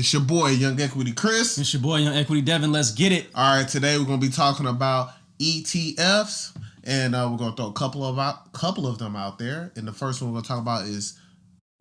It's your boy, Young Equity Chris. It's your boy, Young Equity Devin. Let's get it. All right, today we're going to be talking about ETFs, and we're going to throw a couple of them out there. And the first one we're going to talk about is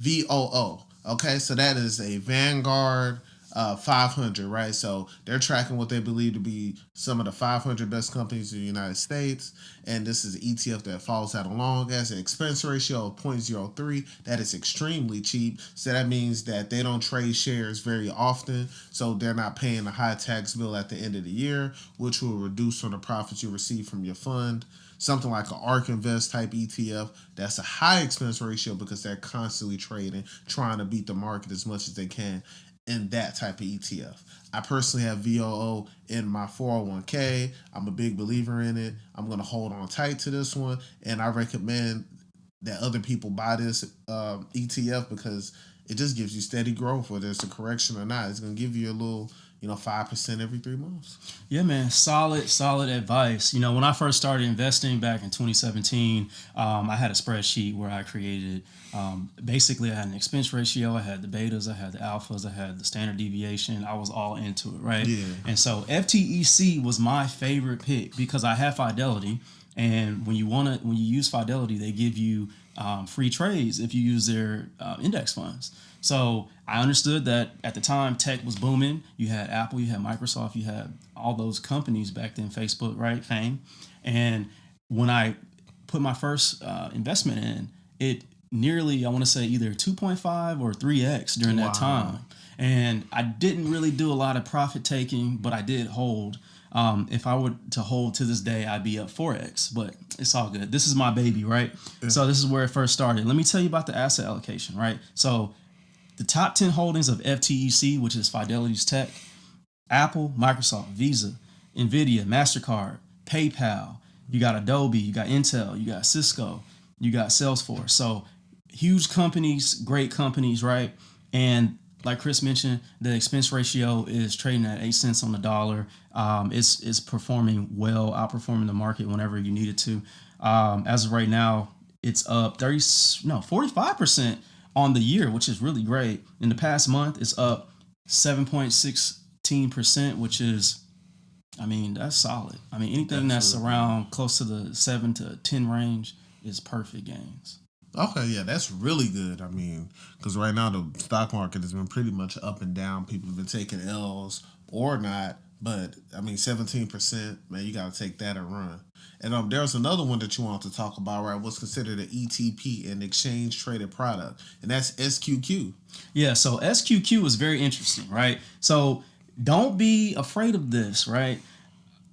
VOO. Okay, so that is a Vanguard 500, right? So they're tracking what they believe to be some of the 500 best companies in the United States. And this is an ETF that follows that along as an expense ratio of 0.03. That is extremely cheap. So that means that they don't trade shares very often. So they're not paying a high tax bill at the end of the year, which will reduce on the profits you receive from your fund. Something like an ARK Invest type ETF, that's a high expense ratio because they're constantly trading, trying to beat the market as much as they can in that type of ETF. I personally have VOO in my 401k. I'm a big believer in it. I'm going to hold on tight to this one, and I recommend that other people buy this ETF because it just gives you steady growth, whether it's a correction or not. It's going to give you a little 5% every 3 months. Yeah, man. Solid advice. When I first started investing back in 2017, I had a spreadsheet where I created, basically I had an expense ratio, I had the betas, I had the alphas, I had the standard deviation. I was all into it, right? Yeah. And so FTEC was my favorite pick because I have Fidelity. And when you use Fidelity, they give you free trades if you use their index funds. So I understood that at the time tech was booming. You had Apple, you had Microsoft, you had all those companies back then, Facebook, right, Fame. And when I put my first investment in, it nearly, I want to say either 2.5 or 3x during that time. And I didn't really do a lot of profit taking, but I did hold. If I were to hold to this day, I'd be up 4x, but it's all good. This is my baby, right? Yeah. So this is where it first started. Let me tell you about the asset allocation, right? So the top 10 holdings of FTEC, which is Fidelity's tech, Apple, Microsoft, Visa, Nvidia, MasterCard, PayPal, you got Adobe, you got Intel, you got Cisco, you got Salesforce. So huge companies, great companies, right? And like Chris mentioned, the expense ratio is trading at 8 cents on the dollar. It's performing well, outperforming the market whenever you need it to. As of right now, it's up 45% on the year, which is really great. In the past month, it's up 7.16%, which is, that's solid. Anything that's around close to the 7 to 10 range is perfect gains. Okay, yeah, that's really good. Because right now the stock market has been pretty much up and down. People have been taking L's or not. But, 17%, man, you got to take that and run. And there's another one that you want to talk about, right? What's considered an ETP, an exchange traded product. And that's SQQ. Yeah, so SQQ is very interesting, right? So don't be afraid of this, right?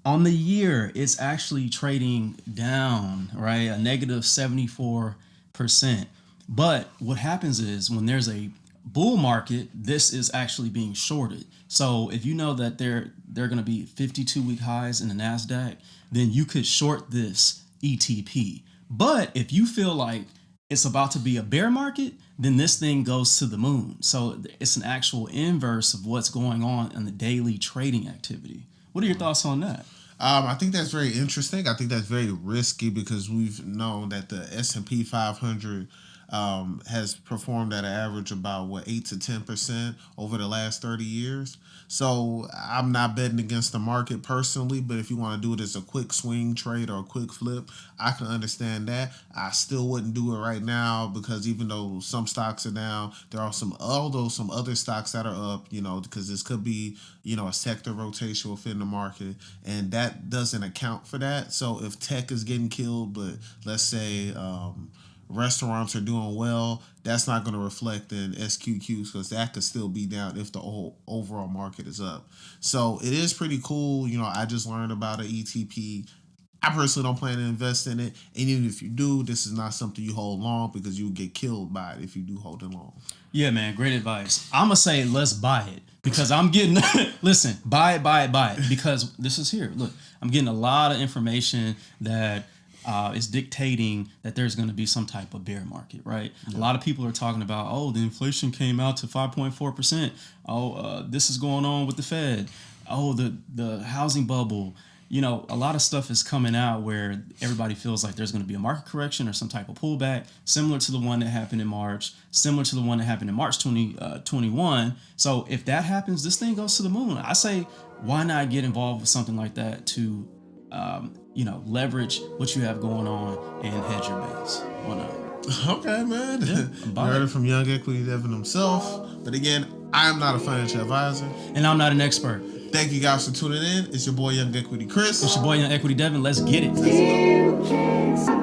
On the year, it's actually trading down, right? A negative 74%. But what happens is when there's a bull market, this is actually being shorted. So if you know that they're going to be 52-week highs in the NASDAQ, then you could short this ETP. But if you feel like it's about to be a bear market, then this thing goes to the moon. So it's an actual inverse of what's going on in the daily trading activity. What are your thoughts on that? I think that's very interesting. I think that's very risky because we've known that the S&P 500 has performed at an average about 8 to 10% over the last 30 years. So I'm not betting against the market personally, but if you want to do it as a quick swing trade or a quick flip, I can understand that. I still wouldn't do it right now because even though some stocks are down, there are some other stocks that are up, because this could be, a sector rotation within the market, and that doesn't account for that. So if tech is getting killed, but let's say restaurants are doing well, that's not going to reflect in SQQs because that could still be down if the whole overall market is up. So it is pretty cool. I just learned about an ETP. I personally don't plan to invest in it. And even if you do, this is not something you hold long because you'll get killed by it if you do hold it long. Yeah, man. Great advice. I'm going to say let's buy it because I'm getting, listen, buy it. Because this is here. Look, I'm getting a lot of information that is dictating that there's going to be some type of bear market, right? Yeah. A lot of people are talking about, the inflation came out to 5.4%. This is going on with the Fed. The housing bubble. you know, a lot of stuff is coming out where everybody feels like there's going to be a market correction or some type of pullback, similar to the one that happened in March, similar to the one that happened in March 2021. So if that happens, this thing goes to the moon. I say, why not get involved with something like that to, you know, leverage what you have going on and hedge your bets? Why not? Okay, man. Yeah, You heard it from Young Equity Devin himself. But again, I am not a financial advisor. And I'm not an expert. Thank you guys for tuning in. It's your boy Young Equity Chris. It's your boy Young Equity Devin. Let's get it. Let's go.